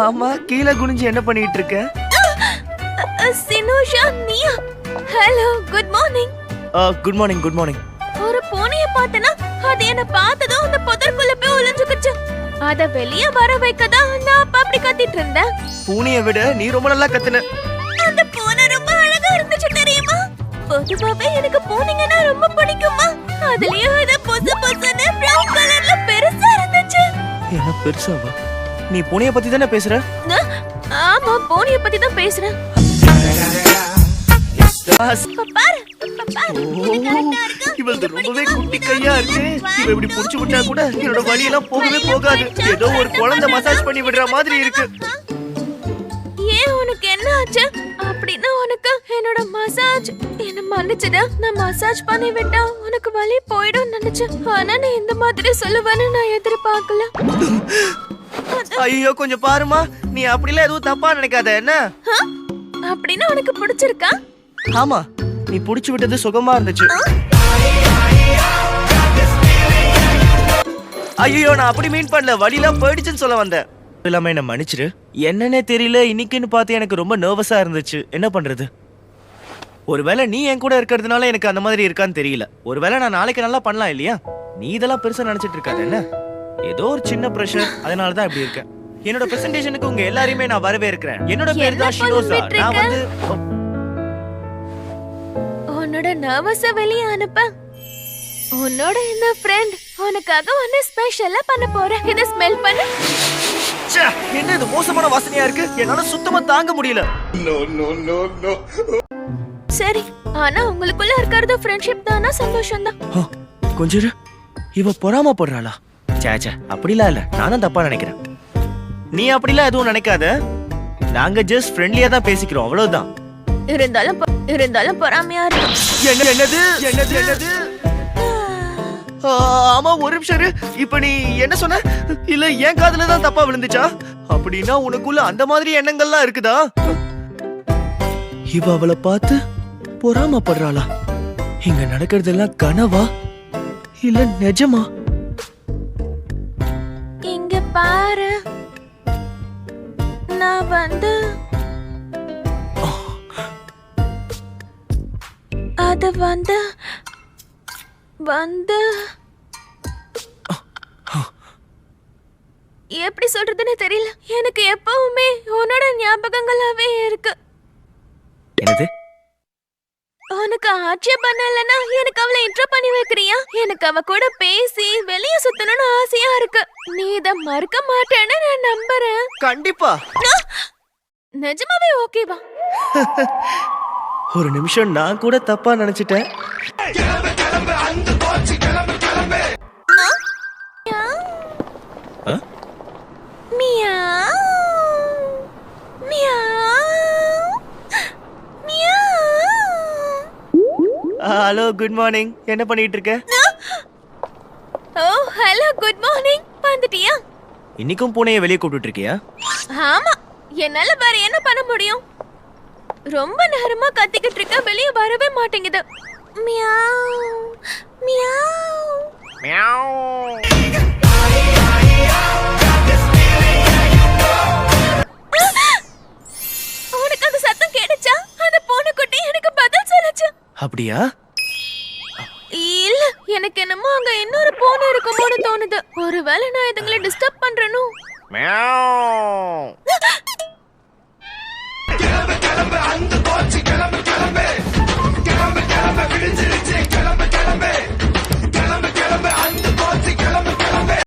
ஆமா, கீழே குனிஞ்சு என்ன பண்ணிட்டு இருக்க? சினோஷா, நீயா? Hello, good morning. Good morning, good morning. ஒரு பூனைய பார்த்தனா, அது என்ன பார்த்ததும் அந்த புதர்க்குள்ள போய் ஒளிஞ்சுக்குச்சு. அத வெளிய வர வைக்கதான் நான் அப்படி கத்திட்டு இருந்தேன். பூனையை விட நீ ரொம்ப நல்லா கத்துன. அந்த பூனை ரொம்ப அழகா இருந்துச்சு தெரியுமா? பொதுவாவே எனக்கு பூனைங்கன்னா ரொம்ப பிடிக்குமா. அதுலயும் இது பொசு பொசுன்னு பிரவுன் கலர்ல பெருசா இருந்துச்சு. என்ன பெருசாவா? நீ பூனைய பத்தி தானே பேசுற? ஆமா, பூனைய பத்தி தான் பேசுறேன். பாரு, இவளது ரொம்பவே குட்டி கையா இருக்கு. இவ இப்படி புடிச்சு விட்டா கூட என்னோட வலியெல்லாம் போகவே போகாது. ஏதோ ஒரு குழந்தை மசாஜ் பண்ணி விடுற மாதிரி இருக்கு. ஏன், உனக்கு என்ன ஆச்சு? அப்படின்னா உனக்கு என்னோட மசாஜ் என்ன மன்னிச்சுடா. நான் மசாஜ் பண்ணி விட்டா உனக்கு வலி போயிடும் நினைச்சேன். ஆனா நீ இந்த மாதிரி சொல்லுவேன்னு நான் எதிர்பார்க்கல. ஐயோ, கொஞ்சம் பாருமா. நீ அப்படிலாம் எதுவும் தப்பா நினைக்காத என்ன? அப்படின்னா உனக்கு பிடிச்சிருக்கா? ஆமா, நீ புடிச்சு விட்டது சுகமா இருந்துச்சு. ஐயோ, நான் அப்படி மீன் பண்ணல. வலிலாம் போயிடுச்சுன்னு சொல்ல வந்தேன். இல்லாம என்ன மன்னிச்சிரு. என்னன்னே தெரியல, இன்னைக்குன்னு பார்த்து எனக்கு ரொம்ப நர்வஸா இருந்துச்சு. என்ன பண்றது? ஒருவேளை நீ என் கூட இருக்கிறதுனால எனக்கு அந்த மாதிரி இருக்கான்னு தெரியல. ஒருவேளை நான் நாளைக்கு நல்லா பண்ணலாம் இல்லையா? நீ இதெல்லாம் பெருசா நினைச்சிட்டு இருக்காது என்ன? ஏதோ ஒரு சின்ன பிரஷர், அதனாலதான் இப்படி இருக்கேன். என்னோட பிரசன்டேஷனுக்கு உங்க எல்லாரையுமே நான் வரவேற்கிறேன். என்னோட பேர் தான் ஷினோசா. நான் வந்து உன்னோட நர்வஸ வெளிய அனுப்ப. உன்னோட இந்த ஃப்ரெண்ட் உனக்காக ஒன்னு ஸ்பெஷலா பண்ண போறேன். இத ஸ்மெல் பண்ணு. ச்சே, என்ன இது மோசமான வாசனையா இருக்கு. என்னால சுத்தமா தாங்க முடியல. No no no no. சரி, ஆனா உங்களுக்குள்ள இருக்கிறது ஃப்ரெண்ட்ஷிப் தானா? சந்தோஷம் தான். கொஞ்சம் இரு. இவ பொறாம போடுறாளா? சே, அப்படிலாம் இல்ல. நானும் தப்பா நினைக்கிறேன். நீ அப்படிலாம் எதுவும் நினைக்காத. நாங்க ஜஸ்ட் ஃப்ரெண்ட்லியா தான் பேசிக்கிறோம், அவ்வளவுதான். இருந்தாலும் பொறாமையா இருக்கு. என்னது? ஆமா, ஒரு நிமிஷம் இரு. இப்ப நீ என்ன சொன்ன? இல்ல என் காதுல தான் தப்பா விழுந்துச்சா? அப்படின்னா உனக்குள்ள அந்த மாதிரி எண்ணங்கள்லாம் இருக்குதா? இவ அவளை பார்த்து பொறாமப்படுறாளா? இங்க நடக்கிறதெல்லாம் கனவா இல்ல நிஜமா? இங்க பாரு, நான் வந்து அது வந்து எப்படி சொல்றதுன்னு தெரியல. எனக்கு எப்பவுமே உன்னோட ஞாபகங்களாவே இருக்கு. என்னது? உனக்கு ஆட்சியம் பண்ணலன்னா எனக்கு அவளை இன்ட்ரோ பண்ணி வைக்கிறியா? எனக்கு அவ கூட பேசி வெளிய சுத்தணும்னு ஆசையா இருக்கு. நீ இத மறக்க மாட்டேன்னு நான் நம்புறேன். கண்டிப்பா. நிஜமாவே ஓகேவா? ஒரு நிமிஷம் நான் கூட தப்பா நினைச்சிட்டேன். Hello, good morning. என்ன பண்ணிட்டு இருக்க? Oh, hello, good morning. வந்துட்டியா? இன்னைக்கும் பூனையை வெளியே கூப்பிட்டு இருக்கியா? ஆமா, என்னால வேற என்ன பண்ண முடியும்? ரொம்ப நேரமா கத்திக்கிட்டு இருக்க, வெளியே வரவே மாட்டேங்குது. Meow meow meow. உனக்கு அந்த சத்தம் கேட்டுச்சா? அந்த பூனைக்குட்டி எனக்கு பதில் சொல்லுச்சு. அப்படியா? இல்ல, எனக்கு என்னமோ அங்க இன்னொரு பூனை இருக்குமோன்னு தோணுது. ஒருவேளை நான் இதுங்களை டிஸ்டர்ப் பண்றேனோ? மியாவ்.